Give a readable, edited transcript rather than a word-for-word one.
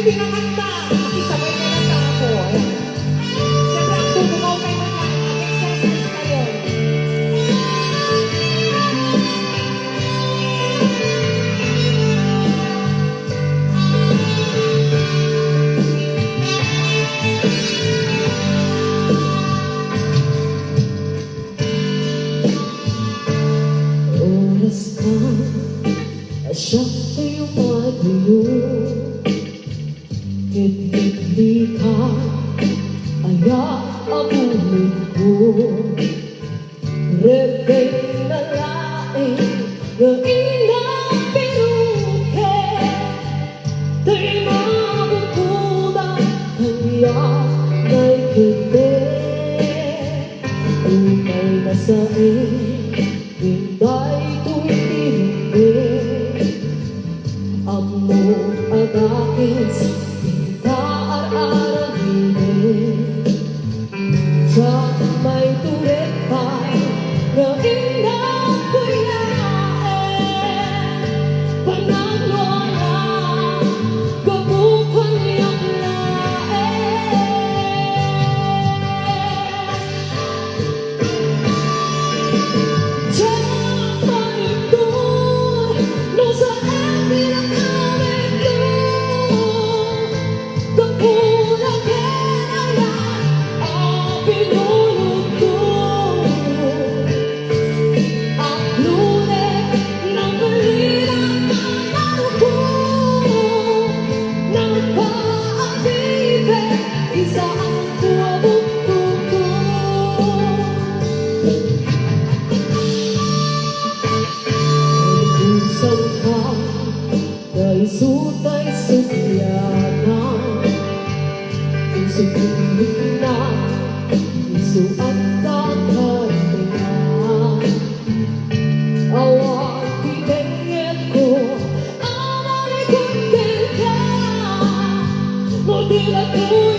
hindi nakanta. Makisabay na lang ako. Siyempre, ang tutunaw kayo na yan. Mag-exercise kayo. Oras ka, siya ay umagayo. Hindi ka, kaya abulin ko. Rebeng na laing, gaing na pinuke. Di mabungkudan, kaya may kete. Umay na sa hinday tuwing amo agakis kaararagin sa may turetay na inang kuyain panaglola kabukan yung lain Diyan panindun no sa akin ang sutay sukyana isipin na isuat kakatina awag pinengit ko ang malikot ka mo di na ko